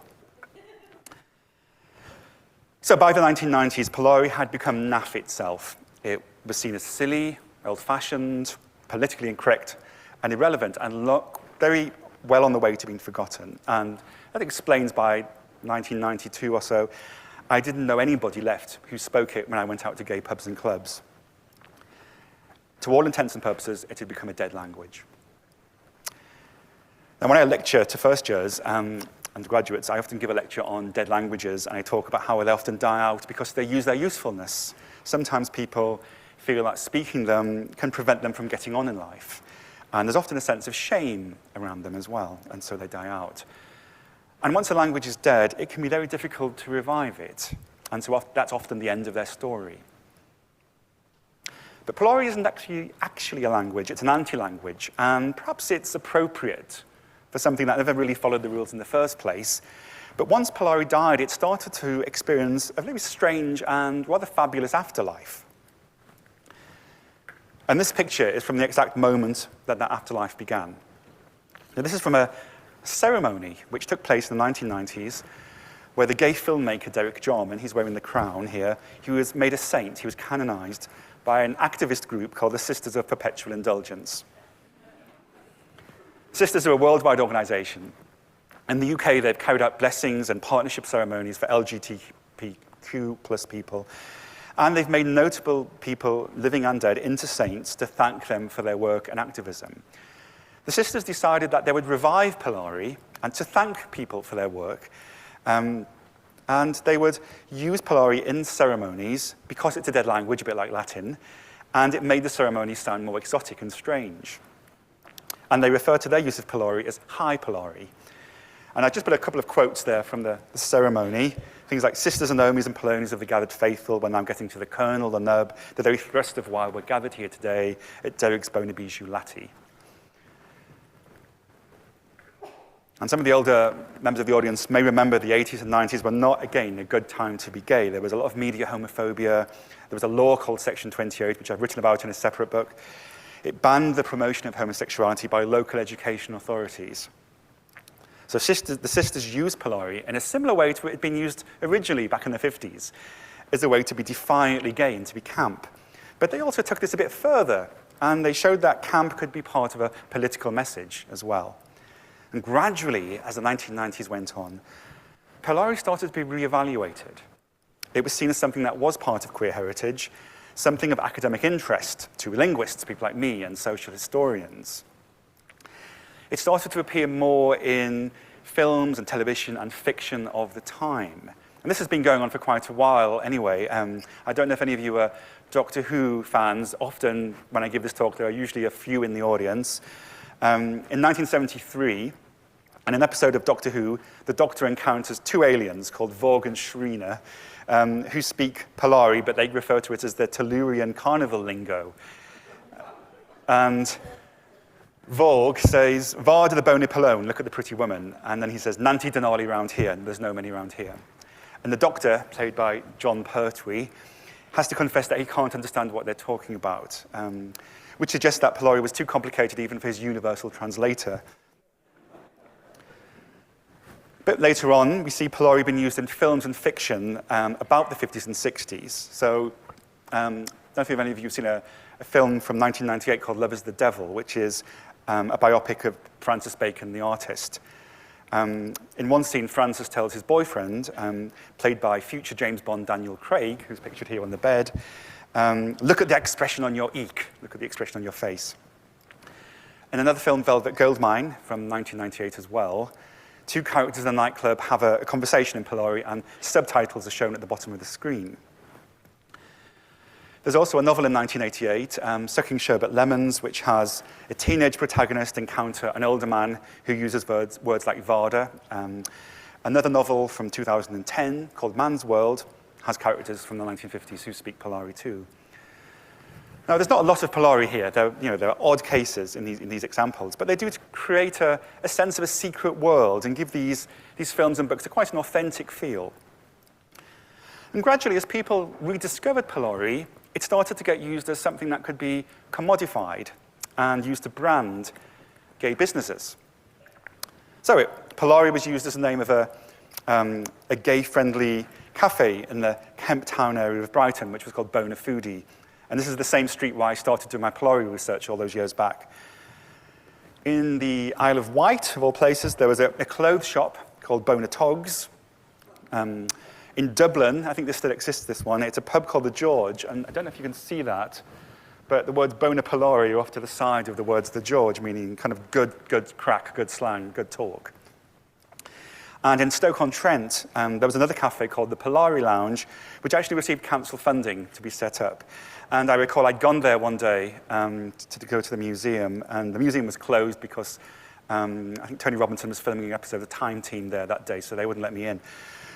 So by the 1990s, Polari had become naff itself. It was seen as silly, old-fashioned, politically incorrect, and irrelevant, and very well on the way to being forgotten. And that explains by 1992 or so, I didn't know anybody left who spoke it when I went out to gay pubs and clubs. To all intents and purposes, it had become a dead language. Now, when I lecture to first years and graduates, I often give a lecture on dead languages, and I talk about how they often die out because they lose their usefulness. Sometimes people feel that speaking them can prevent them from getting on in life. And there's often a sense of shame around them as well, and so they die out. And once a language is dead, it can be very difficult to revive it. And so that's often the end of their story. But Polari isn't actually a language, it's an anti-language. And perhaps it's appropriate for something that never really followed the rules in the first place. But once Polari died, it started to experience a very strange and rather fabulous afterlife. And this picture is from the exact moment that that afterlife began. Now, this is from a ceremony which took place in the 1990s where the gay filmmaker Derek Jarman, he's wearing the crown here, he was made a saint, he was canonized by an activist group called the Sisters of Perpetual Indulgence. Sisters are a worldwide organization. In the UK, they've carried out blessings and partnership ceremonies for LGBTQ plus people, and they've made notable people, living and dead, into saints to thank them for their work and activism. The sisters decided that they would revive Polari and to thank people for their work. And they would use Polari in ceremonies because it's a dead language, a bit like Latin, and it made the ceremony sound more exotic and strange. And they refer to their use of Polari as high Polari. And I just put a couple of quotes there from the ceremony. Things like, sisters and homies and polonies of the gathered faithful, when I'm getting to the kernel, the nub, the very thrust of why we're gathered here today at Derek's Bona Bijou Lati. And some of the older members of the audience may remember the 80s and 90s were not, again, a good time to be gay. There was a lot of media homophobia. There was a law called Section 28, which I've written about in a separate book. It banned the promotion of homosexuality by local education authorities. So the sisters used Polari in a similar way to it had been used originally back in the 50s, as a way to be defiantly gay and to be camp. But they also took this a bit further, and they showed that camp could be part of a political message as well. And gradually, as the 1990s went on, Polari started to be reevaluated. It was seen as something that was part of queer heritage, something of academic interest to linguists, people like me, and social historians. It started to appear more in films and television and fiction of the time. And this has been going on for quite a while anyway. I don't know if any of you are Doctor Who fans. Often, when I give this talk, there are usually a few in the audience. In 1973, in an episode of Doctor Who, the Doctor encounters two aliens called Vorg and Shrina, who speak Polari, but they refer to it as the Tellurian carnival lingo. And Vorg says, Vard the bony Polone, look at the pretty woman. And then he says, Nanti Denali round here, and there's no many round here. And the Doctor, played by John Pertwee, has to confess that he can't understand what they're talking about, which suggests that Polari was too complicated even for his universal translator. A bit later on, we see Polari being used in films and fiction about the 50s and 60s. So I don't know if any of you have seen a film from 1998 called Love is the Devil, which is a biopic of Francis Bacon, the artist. In one scene, Francis tells his boyfriend, played by future James Bond Daniel Craig, who's pictured here on the bed, look at the expression on your eek, look at the expression on your face. In another film, Velvet Goldmine, from 1998 as well, two characters in a nightclub have a conversation in Polari, and subtitles are shown at the bottom of the screen. There's also a novel in 1988, Sucking Sherbet Lemons, which has a teenage protagonist encounter an older man who uses words like Varda. Another novel from 2010 called Man's World has characters from the 1950s who speak Polari too. Now, there's not a lot of Polari here. There are odd cases in these examples, but they do create a sense of a secret world and give these films and books quite an authentic feel. And gradually, as people rediscovered Polari, it started to get used as something that could be commodified and used to brand gay businesses. So Polari was used as the name of a gay-friendly cafe in the Kemp Town area of Brighton, which was called Bona Foodie. And this is the same street where I started doing my Polari research all those years back. In the Isle of Wight, of all places, there was a clothes shop called Bona Togs. In Dublin, I think this still exists, this one, it's a pub called the George, and I don't know if you can see that, but the words Bona Polari are off to the side of the words the George, meaning kind of good crack, good slang, good talk. And in Stoke-on-Trent, there was another cafe called the Polari Lounge, which actually received council funding to be set up. And I recall I'd gone there one day to go to the museum, and the museum was closed because I think Tony Robinson was filming an episode of the Time Team there that day, so they wouldn't let me in.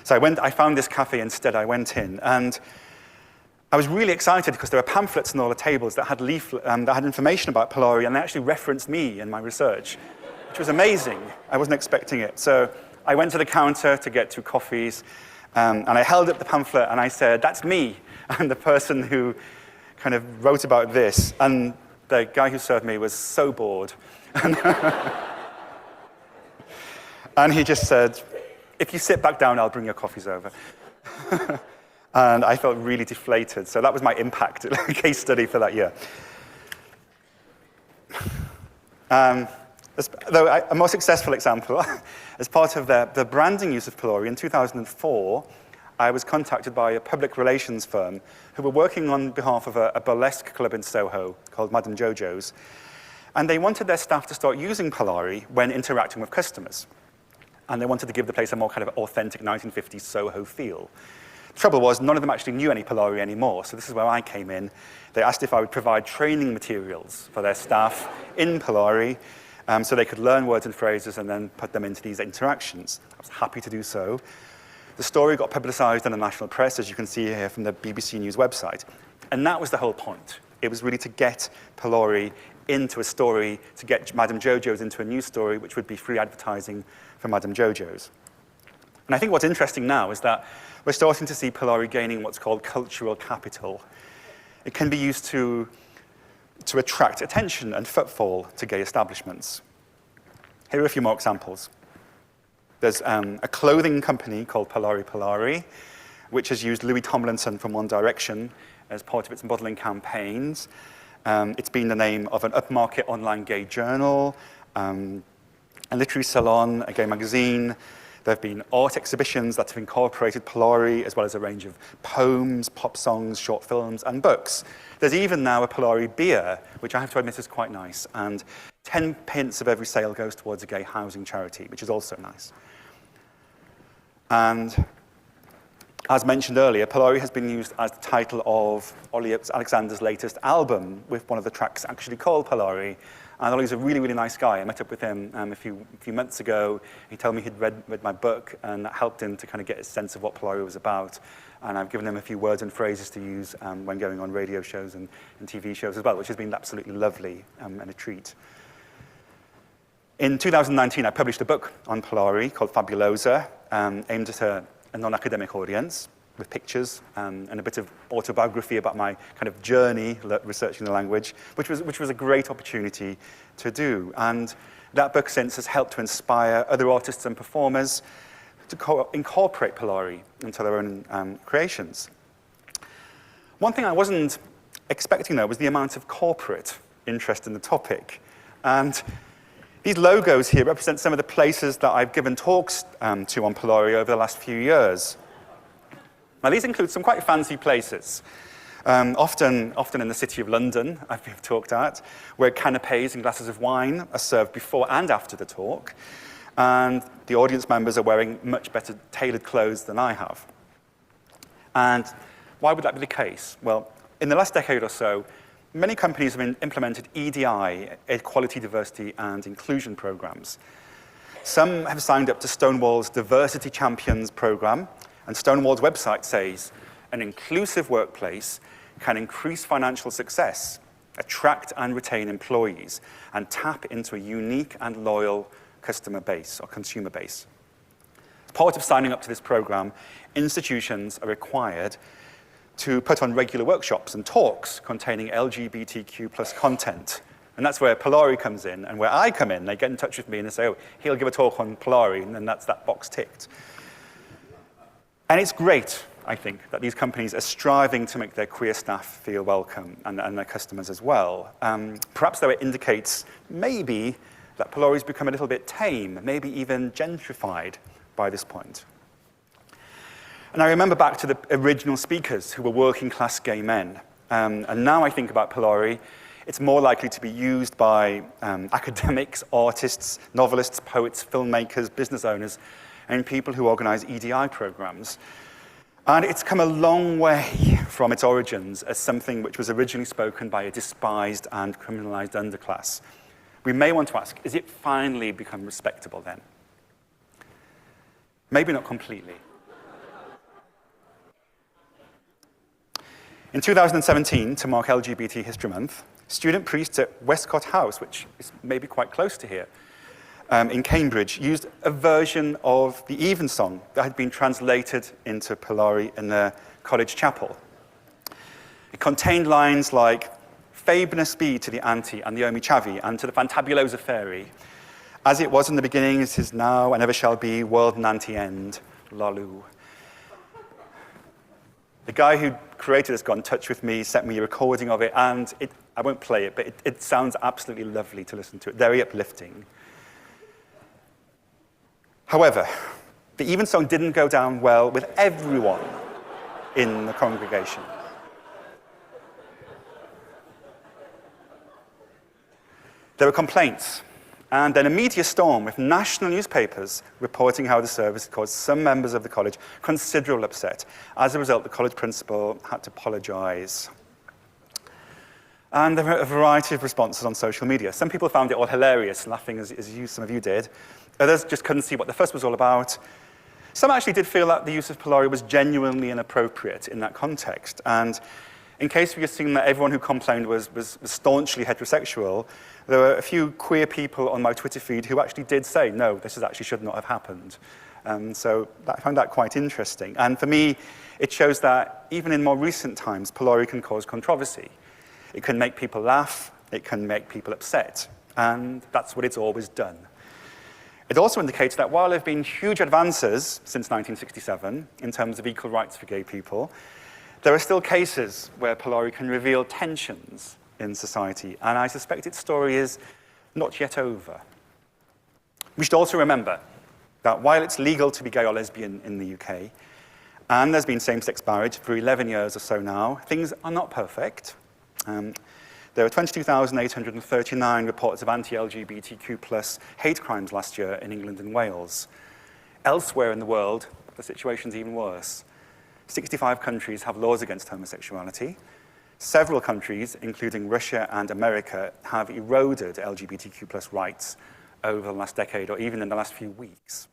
So I found this cafe instead. I went in, and I was really excited because there were pamphlets on all the tables that had that had information about Polari, and they actually referenced me in my research, which was amazing. I wasn't expecting it. So I went to the counter to get 2 coffees, and I held up the pamphlet, and I said, "That's me." And the person who kind of wrote about this, and the guy who served me was so bored. And he just said, "If you sit back down, I'll bring your coffees over." And I felt really deflated. So that was my impact case study for that year. Though a more successful example, as part of the branding use of Polari, in 2004, I was contacted by a public relations firm who were working on behalf of a burlesque club in Soho called Madame Jojo's. And they wanted their staff to start using Polari when interacting with customers. And they wanted to give the place a more kind of authentic 1950s Soho feel. The trouble was, none of them actually knew any Polari anymore, so this is where I came in. They asked if I would provide training materials for their staff in Polari, so they could learn words and phrases and then put them into these interactions. I was happy to do so. The story got publicized in the national press, as you can see here from the BBC News website. And that was the whole point. It was really to get Polari into a story, to get Madame Jojo's into a news story, which would be free advertising for Madame Jojo's. And I think what's interesting now is that we're starting to see Polari gaining what's called cultural capital. It can be used to attract attention and footfall to gay establishments. Here are a few more examples. There's a clothing company called Polari, which has used Louis Tomlinson from One Direction as part of its modeling campaigns. It's been the name of an upmarket online gay journal, a literary salon, a gay magazine. There have been art exhibitions that have incorporated Polari, as well as a range of poems, pop songs, short films, and books. There's even now a Polari beer, which I have to admit is quite nice, and 10 pence of every sale goes towards a gay housing charity, which is also nice. And as mentioned earlier, Polari has been used as the title of Ollie Alexander's latest album, with one of the tracks actually called Polari. And Ollie's a really, really nice guy. I met up with him a few months ago. He told me he'd read my book, and that helped him to kind of get a sense of what Polari was about. And I've given him a few words and phrases to use when going on radio shows and TV shows as well, which has been absolutely lovely and a treat. In 2019, I published a book on Polari called Fabulosa, aimed at a non-academic audience, with pictures and a bit of autobiography about my kind of journey researching the language, which was a great opportunity to do. And that book since has helped to inspire other artists and performers to incorporate Polari into their own creations. One thing I wasn't expecting, though, was the amount of corporate interest in the topic. And These logos here represent some of the places that I've given talks to on Polari over the last few years. Now, these include some quite fancy places. Often in the City of London, I've talked at, where canapes and glasses of wine are served before and after the talk, and the audience members are wearing much better tailored clothes than I have. And why would that be the case? Well, in the last decade or so, many companies have implemented EDI, Equality, Diversity, and Inclusion programs. Some have signed up to Stonewall's Diversity Champions program, and Stonewall's website says, an inclusive workplace can increase financial success, attract and retain employees, and tap into a unique and loyal customer base or consumer base. As part of signing up to this program, institutions are required to put on regular workshops and talks containing LGBTQ plus content. And that's where Polari comes in, and where I come in. They get in touch with me and they say, oh, he'll give a talk on Polari, and then that's that box ticked. And it's great, I think, that these companies are striving to make their queer staff feel welcome, and their customers as well. Perhaps, though, it indicates maybe that Polari's become a little bit tame, maybe even gentrified by this point. And I remember back to the original speakers who were working-class gay men. And now I think about Polari, it's more likely to be used by academics, artists, novelists, poets, filmmakers, business owners, and people who organize EDI programs. And it's come a long way from its origins as something which was originally spoken by a despised and criminalized underclass. We may want to ask, is it finally become respectable then? Maybe not completely. In 2017, to mark LGBT History Month, student priests at Westcott House, which is maybe quite close to here, in Cambridge, used a version of the Evensong that had been translated into Polari in the college chapel. It contained lines like, "Fabness be to the Anti and the Omi Chavi, and to the Fantabulosa Fairy. As it was in the beginning, it is now, and ever shall be, world and anti-end, Lalu." The guy who created this got in touch with me, sent me a recording of it, and I won't play it, but it sounds absolutely lovely to listen to it, very uplifting. However, the Evensong didn't go down well with everyone in the congregation. There were complaints, and then a media storm with national newspapers reporting how the service caused some members of the college considerable upset. As a result, the college principal had to apologize. And there were a variety of responses on social media. Some people found it all hilarious, laughing as some of you did. Others just couldn't see what the fuss was all about. Some actually did feel that the use of Polari was genuinely inappropriate in that context. And in case we assume that everyone who complained was staunchly heterosexual, there were a few queer people on my Twitter feed who actually did say, no, this actually should not have happened. So I found that quite interesting. And for me, it shows that even in more recent times, Polari can cause controversy. It can make people laugh, it can make people upset, and that's what it's always done. It also indicates that while there have been huge advances since 1967 in terms of equal rights for gay people, there are still cases where Polari can reveal tensions in society, and I suspect its story is not yet over. We should also remember that while it's legal to be gay or lesbian in the UK, and there's been same-sex marriage for 11 years or so now, things are not perfect. There were 22,839 reports of anti-LGBTQ+ hate crimes last year in England and Wales. Elsewhere in the world, the situation's even worse. 65 countries have laws against homosexuality. Several countries, including Russia and America, have eroded LGBTQ+ rights over the last decade or even in the last few weeks.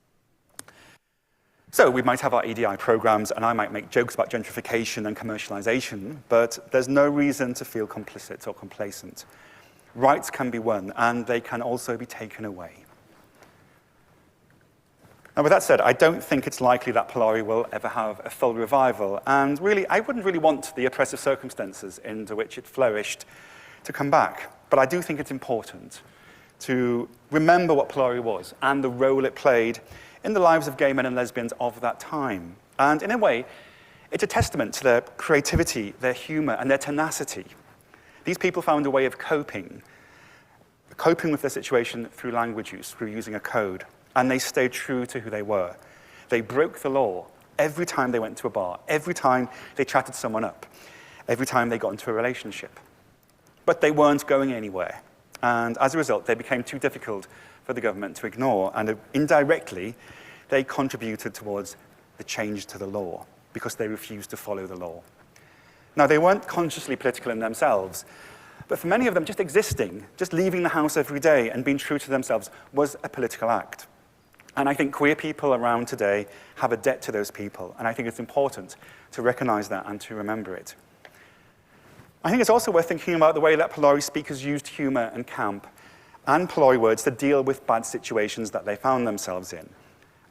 So we might have our EDI programs, and I might make jokes about gentrification and commercialization, but there's no reason to feel complicit or complacent. Rights can be won, and they can also be taken away. Now, with that said, I don't think it's likely that Polari will ever have a full revival, and really, I wouldn't really want the oppressive circumstances into which it flourished to come back. But I do think it's important to remember what Polari was and the role it played in the lives of gay men and lesbians of that time. And in a way, it's a testament to their creativity, their humor, and their tenacity. These people found a way of coping coping with the situation through language use, through using a code. And they stayed true to who they were. They broke the law every time they went to a bar, every time they chatted someone up, every time they got into a relationship. But they weren't going anywhere. And as a result, they became too difficult for the government to ignore. And indirectly, they contributed towards the change to the law because they refused to follow the law. Now, they weren't consciously political in themselves, but for many of them, just existing, just leaving the house every day and being true to themselves was a political act. And I think queer people around today have a debt to those people, and I think it's important to recognize that and to remember it. I think it's also worth thinking about the way that Polari speakers used humor and camp and Polari words to deal with bad situations that they found themselves in.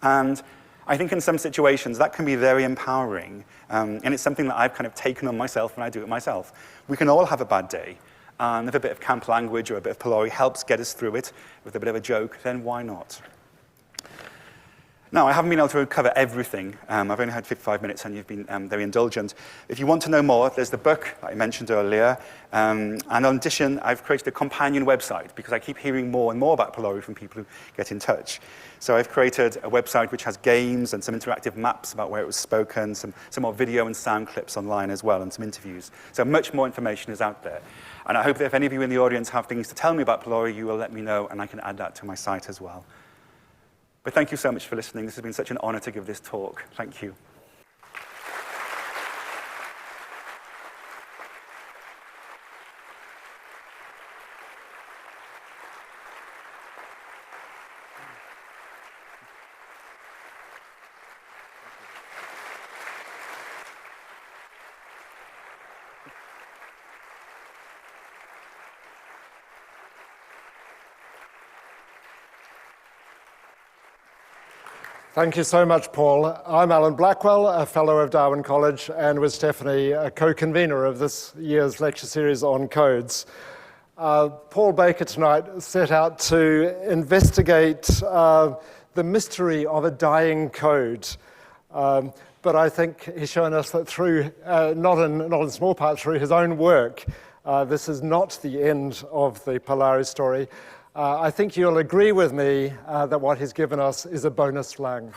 And I think in some situations that can be very empowering, and it's something that I've kind of taken on myself when I do it myself. We can all have a bad day, and if a bit of camp language or a bit of Polari helps get us through it with a bit of a joke, then why not? Now, I haven't been able to cover everything. I've only had 55 minutes, and you've been very indulgent. If you want to know more, there's the book that I mentioned earlier. And in addition, I've created a companion website, because I keep hearing more and more about Polari from people who get in touch. So I've created a website which has games and some interactive maps about where it was spoken, some more video and sound clips online as well, and some interviews. So much more information is out there. And I hope that if any of you in the audience have things to tell me about Polari, you will let me know, and I can add that to my site as well. But thank you so much for listening. This has been such an honor to give this talk. Thank you. Thank you so much, Paul. I'm Alan Blackwell, a fellow of Darwin College, and with Stefani, a co-convener of this year's lecture series on codes. Paul Baker tonight set out to investigate the mystery of a dying code. But I think he's shown us that through, not in small part through his own work, this is not the end of the Polari story. I think you'll agree with me that what he's given us is a bonus slang.